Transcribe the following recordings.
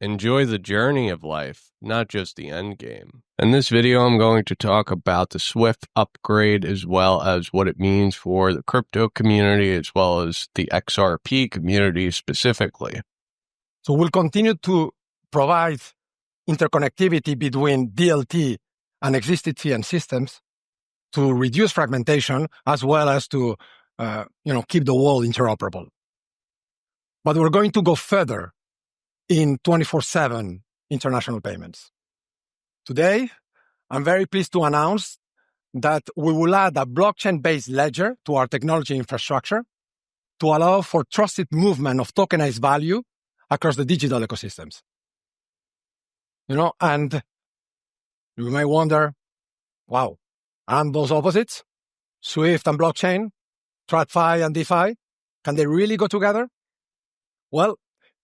Enjoy the journey of life, not just the end game. In this video, I'm going to talk about the Swift upgrade as well as what it means for the crypto community as well as the XRP community specifically. So we'll continue to provide interconnectivity between DLT and existing fiat systems to reduce fragmentation as well as to keep the world interoperable. But we're going to go further in 24/7 international payments. Today, I'm very pleased to announce that we will add a blockchain-based ledger to our technology infrastructure to allow for trusted movement of tokenized value across the digital ecosystems. And you may wonder, wow, aren't those opposites? Swift and blockchain, TradFi and DeFi, can they really go together? Well,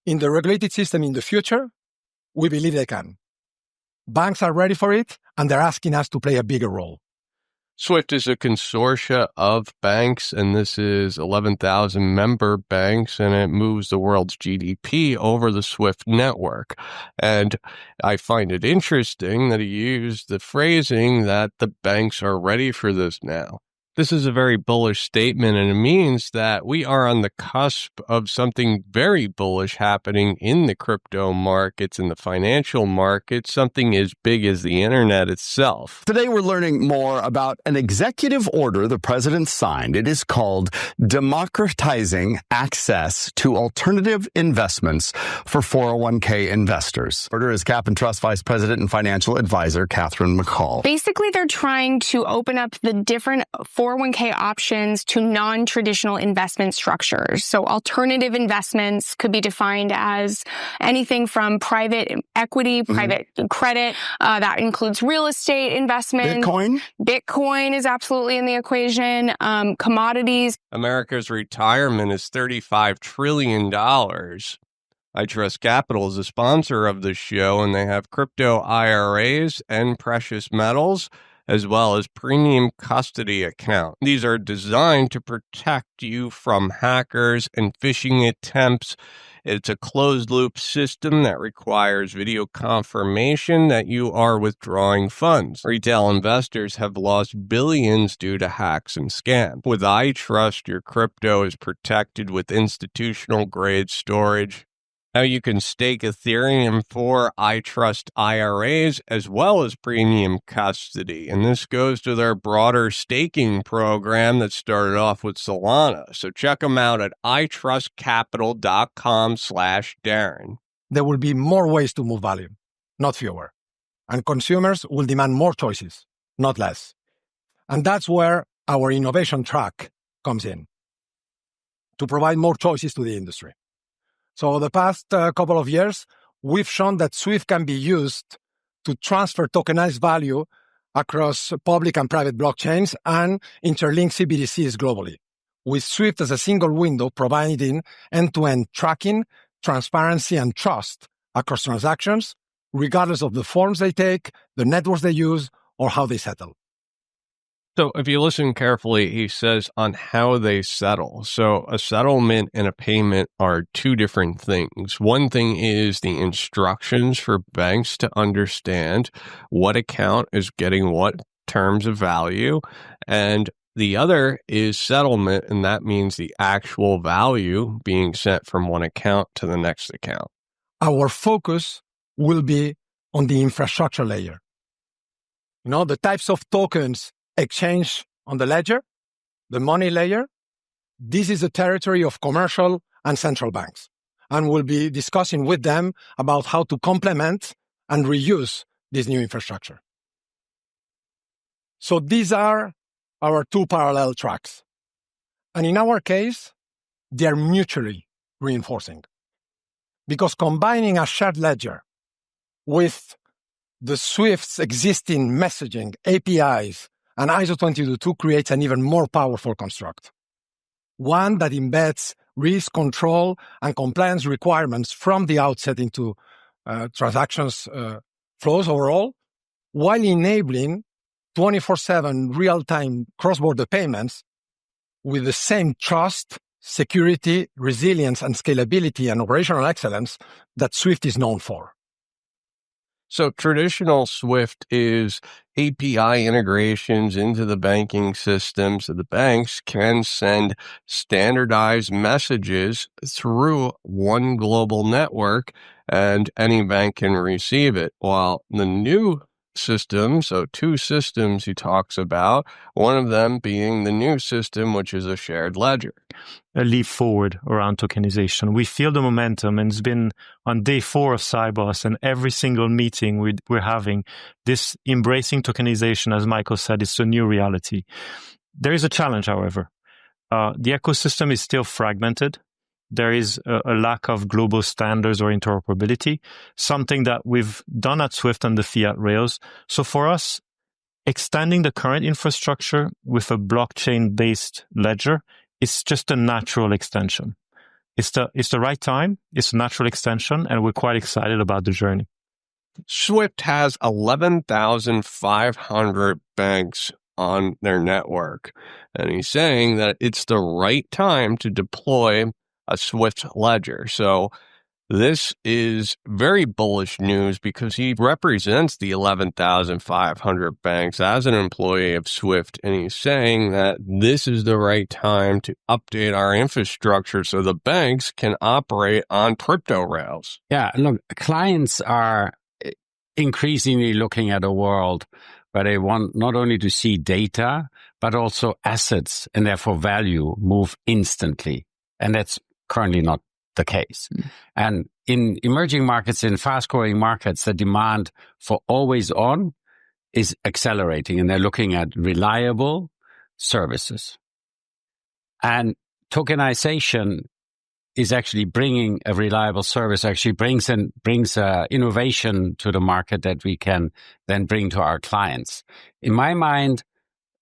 in the regulated system in the future, we believe they can. Banks are ready for it, and they're asking us to play a bigger role. Swift is a consortia of banks, and this is 11,000 member banks, and it moves the world's GDP over the Swift network. And I find it interesting that he used the phrasing that the banks are ready for this now. This is a very bullish statement, and it means that we are on the cusp of something very bullish happening in the crypto markets, in the financial markets, something as big as the internet itself. Today, we're learning more about an executive order the president signed. It is called Democratizing Access to Alternative Investments for 401k Investors. Order is Cap and Trust Vice President and Financial Advisor, Catherine McCall. Basically, they're trying to open up the different 401k options to non-traditional investment structures. So alternative investments could be defined as anything from private equity, private credit, that includes real estate investment. Bitcoin is absolutely in the equation. Commodities. America's retirement is $35 trillion. I Trust Capital is a sponsor of the show, and they have crypto IRAs and precious metals, as well as premium custody account. These are designed to protect you from hackers and phishing attempts. It's a closed-loop system that requires video confirmation that you are withdrawing funds. Retail investors have lost billions due to hacks and scams. With iTrust, your crypto is protected with institutional-grade storage. Now you can stake Ethereum for iTrust IRAs as well as premium custody. And this goes to their broader staking program that started off with Solana. So check them out at itrustcapital.com/Darren. There will be more ways to move value, not fewer. And consumers will demand more choices, not less. And that's where our innovation track comes in, to provide more choices to the industry. So the past couple of years, we've shown that Swift can be used to transfer tokenized value across public and private blockchains and interlink CBDCs globally, with Swift as a single window providing end-to-end tracking, transparency, and trust across transactions, regardless of the forms they take, the networks they use, or how they settle. So if you listen carefully, he says on how they settle. So a settlement and a payment are two different things. One thing is the instructions for banks to understand what account is getting what terms of value. And the other is settlement, and that means the actual value being sent from one account to the next account. Our focus will be on the infrastructure layer. The types of tokens exchange on the ledger, the money layer. This is the territory of commercial and central banks. And we'll be discussing with them about how to complement and reuse this new infrastructure. So these are our two parallel tracks. And in our case, they are mutually reinforcing. Because combining a shared ledger with the Swift's existing messaging, APIs, and ISO 222 creates an even more powerful construct. One that embeds risk control and compliance requirements from the outset into transactions flows overall, while enabling 24/7 real-time cross-border payments with the same trust security, resilience, and scalability and operational excellence that SWIFT is known for. So traditional SWIFT is API integrations into the banking system so the banks can send standardized messages through one global network and any bank can receive it. While the new system, so two systems he talks about, one of them being the new system, which is a shared ledger. A leap forward around tokenization. We feel the momentum, and it's been on day 4 of Sibos, and every single meeting we're having, this embracing tokenization, as Michael said, is a new reality. There is a challenge, however. The ecosystem is still fragmented. There is a lack of global standards or interoperability, something that we've done at SWIFT and the fiat rails. So for us, extending the current infrastructure with a blockchain-based ledger is just a natural extension. It's the right time, it's a natural extension, and we're quite excited about the journey. SWIFT has 11,500 banks on their network, and he's saying that it's the right time to deploy a SWIFT ledger. So this is very bullish news because he represents the 11,500 banks as an employee of SWIFT, and he's saying that this is the right time to update our infrastructure so the banks can operate on crypto rails. Yeah, look, clients are increasingly looking at a world where they want not only to see data, but also assets and therefore value move instantly. And that's currently not the case. And in emerging markets, in fast-growing markets, the demand for always on is accelerating, and they're looking at reliable services. And tokenization is actually bringing a reliable service, actually brings innovation to the market that we can then bring to our clients. In my mind,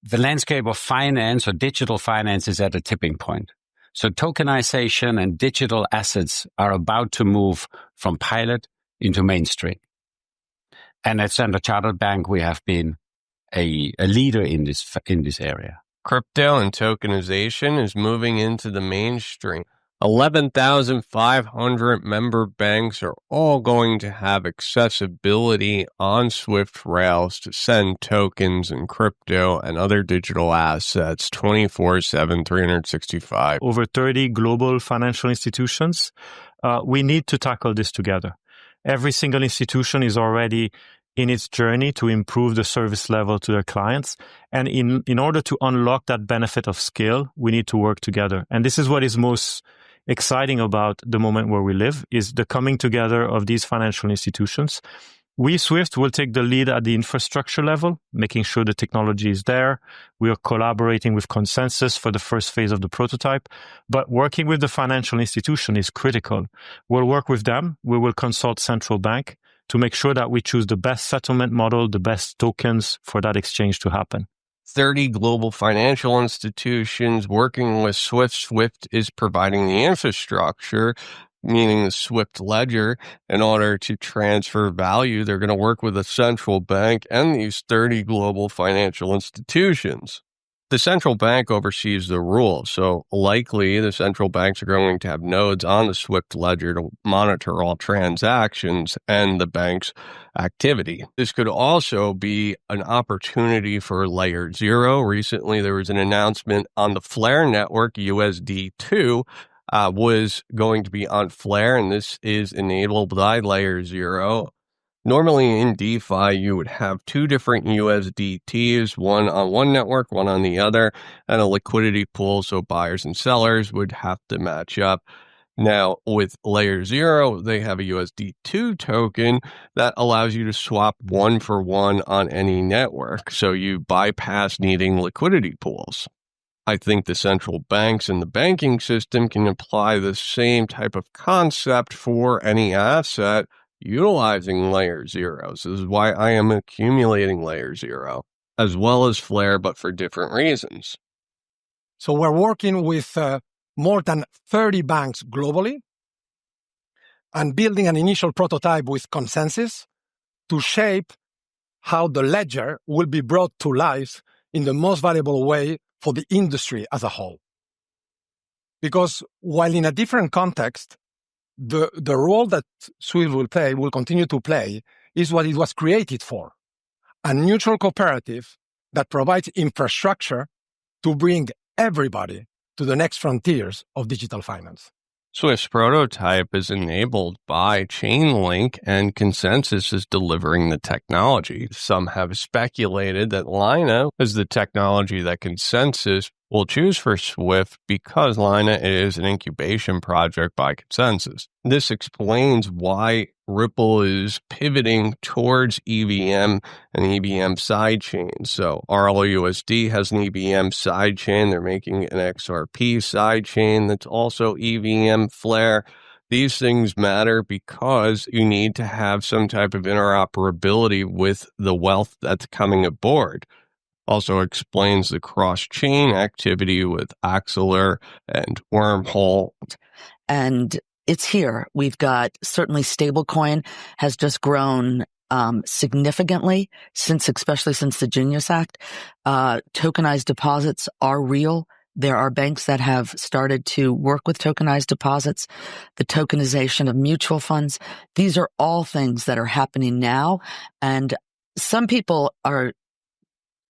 the landscape of finance or digital finance is at a tipping point. So tokenization and digital assets are about to move from pilot into mainstream. And at Standard Chartered Bank, we have been a leader in this area. Crypto and tokenization is moving into the mainstream. 11,500 member banks are all going to have accessibility on SWIFT rails to send tokens and crypto and other digital assets 24/7, 365. Over 30 global financial institutions. We need to tackle this together. Every single institution is already in its journey to improve the service level to their clients. And in order to unlock that benefit of scale, we need to work together. And this is what is most exciting about the moment where we live, is the coming together of these financial institutions. We, SWIFT, will take the lead at the infrastructure level, making sure the technology is there. We are collaborating with Consensus for the first phase of the prototype, but working with the financial institution is critical. We'll work with them. We will consult central bank to make sure that we choose the best settlement model, the best tokens for that exchange to happen. 30 global financial institutions working with SWIFT. SWIFT is providing the infrastructure, meaning the SWIFT ledger, in order to transfer value. They're going to work with a central bank and these 30 global financial institutions. The central bank oversees the rules, so likely the central banks are going to have nodes on the SWIFT ledger to monitor all transactions and the bank's activity. This could also be an opportunity for Layer 0. Recently, there was an announcement on the Flare network, USD2, was going to be on Flare, and this is enabled by Layer 0. Normally in DeFi, you would have two different USDTs, one on one network, one on the other, and a liquidity pool, so buyers and sellers would have to match up. Now, with Layer 0, they have a USD2 token that allows you to swap one for one on any network, so you bypass needing liquidity pools. I think the central banks and the banking system can apply the same type of concept for any asset utilizing Layer 0. So this is why I am accumulating Layer 0, as well as Flare, but for different reasons. So we're working with more than 30 banks globally and building an initial prototype with Consensus to shape how the ledger will be brought to life in the most valuable way for the industry as a whole. Because while in a different context, the role that SWIFT will continue to play is what it was created for, a neutral cooperative that provides infrastructure to bring everybody to the next frontiers of digital finance. Swift's prototype is enabled by Chainlink, and Consensus is delivering the technology. Some have speculated that Lina is the technology that Consensus will choose for Swift because Lina is an incubation project by Consensus. This explains why Ripple is pivoting towards EVM and EVM sidechains. So RLUSD has an EVM sidechain. They're making an XRP sidechain that's also EVM Flare. These things matter because you need to have some type of interoperability with the wealth that's coming aboard. Also explains the cross-chain activity with Axelar and Wormhole. And it's here. We've got certainly stablecoin has just grown significantly especially since the Genius Act. Tokenized deposits are real. There are banks that have started to work with tokenized deposits, the tokenization of mutual funds. These are all things that are happening now. And some people are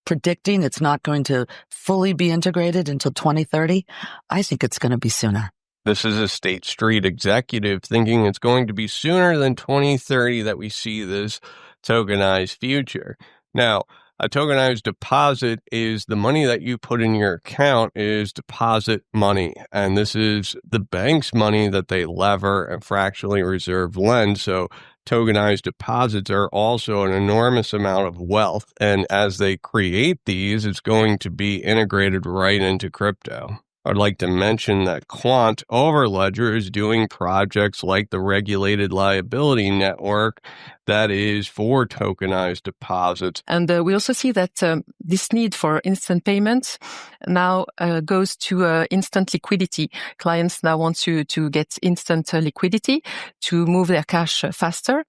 predicting it's not going to fully be integrated until 2030. I think it's going to be sooner. This is a State Street executive thinking it's going to be sooner than 2030 that we see this tokenized future. Now, a tokenized deposit is the money that you put in your account is deposit money. And this is the bank's money that they lever and fractionally reserve lend. So tokenized deposits are also an enormous amount of wealth. And as they create these, it's going to be integrated right into crypto. I'd like to mention that Quant Overledger is doing projects like the Regulated Liability Network that is for tokenized deposits. And we also see that this need for instant payments now goes to instant liquidity. Clients now want to get instant liquidity to move their cash faster.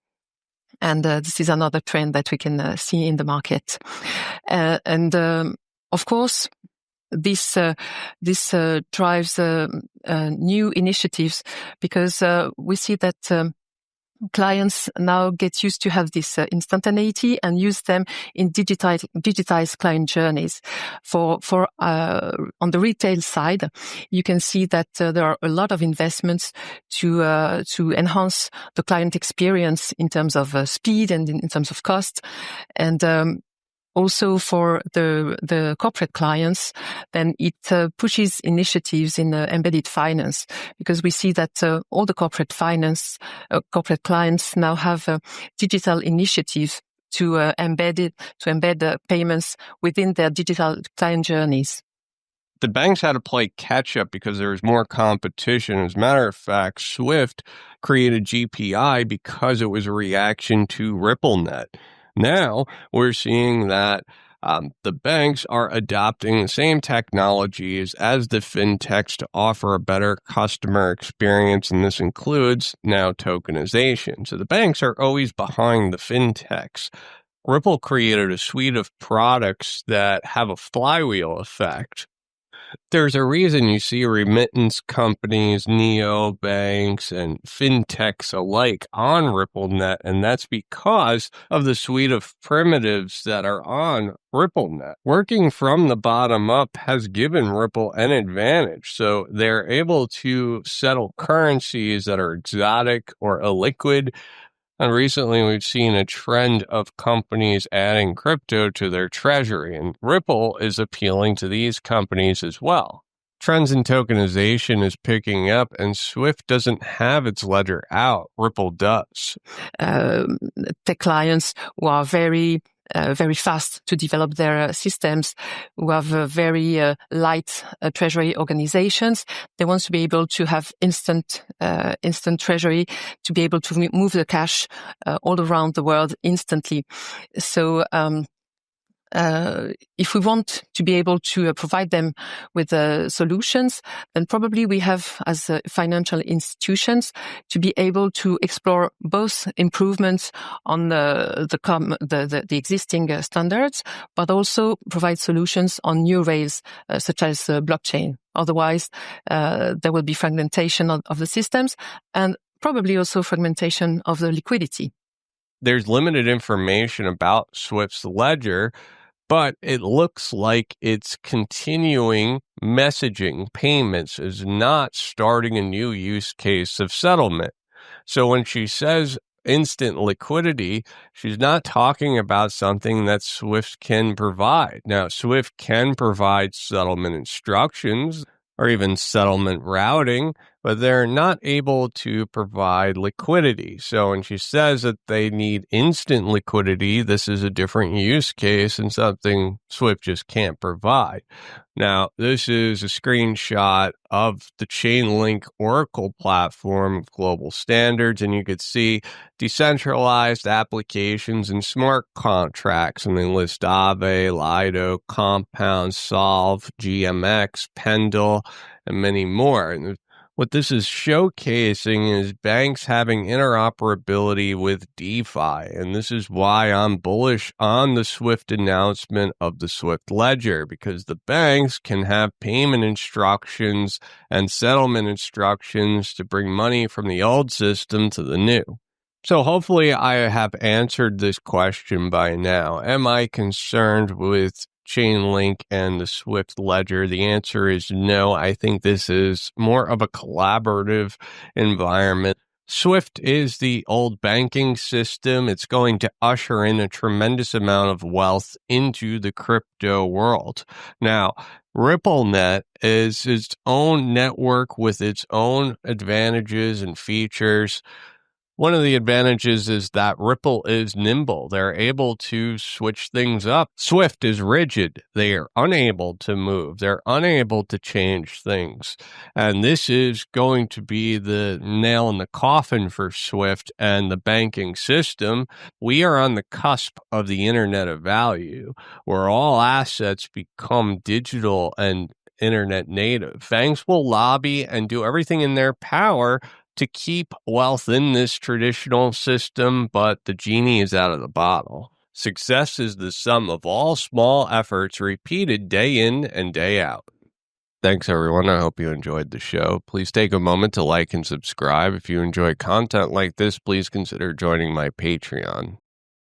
And this is another trend that we can see in the market. Of course, this drives new initiatives because we see that clients now get used to have this instantaneity and use them in digitized client journeys. For on the retail side, you can see that there are a lot of investments to enhance the client experience in terms of speed and in terms of cost, and also for the corporate clients, then it pushes initiatives in embedded finance, because we see that all the corporate clients now have digital initiatives to embed payments within their digital client journeys. The banks had to play catch up because there was more competition. As a matter of fact, Swift created GPI because it was a reaction to RippleNet. Now we're seeing that the banks are adopting the same technologies as the fintechs to offer a better customer experience, and this includes now tokenization. So the banks are always behind the fintechs. Ripple created a suite of products that have a flywheel effect. There's a reason you see remittance companies, neobanks, and fintechs alike on RippleNet, and that's because of the suite of primitives that are on RippleNet. Working from the bottom up has given Ripple an advantage, so they're able to settle currencies that are exotic or illiquid. And recently, we've seen a trend of companies adding crypto to their treasury, and Ripple is appealing to these companies as well. Trends in tokenization is picking up, and Swift doesn't have its ledger out. Ripple does. Tech clients who are very fast to develop their systems, who have very light treasury organizations. They want to be able to have instant treasury, to be able to move the cash all around the world instantly. So if we want to be able to provide them with solutions, then probably we have, as financial institutions, to be able to explore both improvements on the existing standards, but also provide solutions on new rails, such as blockchain. Otherwise, there will be fragmentation of the systems and probably also fragmentation of the liquidity. There's limited information about Swift's ledger, but it looks like it's continuing messaging payments, is not starting a new use case of settlement. So when she says instant liquidity, she's not talking about something that Swift can provide. Now, Swift can provide settlement instructions or even settlement routing, but they're not able to provide liquidity. So when she says that they need instant liquidity, this is a different use case and something Swift just can't provide. Now, this is a screenshot of the Chainlink Oracle platform of global standards, and you could see decentralized applications and smart contracts, and they list Aave, Lido, Compound, Solve, GMX, Pendle, and many more. And what this is showcasing is banks having interoperability with DeFi, and this is why I'm bullish on the Swift announcement of the Swift Ledger, because the banks can have payment instructions and settlement instructions to bring money from the old system to the new. So hopefully I have answered this question by now. Am I concerned with Chainlink and the Swift Ledger? The answer is no. I think this is more of a collaborative environment. Swift is the old banking system. It's going to usher in a tremendous amount of wealth into the crypto world. Now, RippleNet is its own network with its own advantages and features. One of the advantages is that Ripple is nimble. They're able to switch things up. Swift is rigid. They are unable to move. They're unable to change things. And this is going to be the nail in the coffin for Swift and the banking system. We are on the cusp of the Internet of Value, where all assets become digital and internet native. Banks will lobby and do everything in their power to keep wealth in this traditional system, but the genie is out of the bottle. Success is the sum of all small efforts repeated day in and day out. Thanks, everyone. I hope you enjoyed the show. Please take a moment to like and subscribe. If you enjoy content like this, please consider joining my Patreon.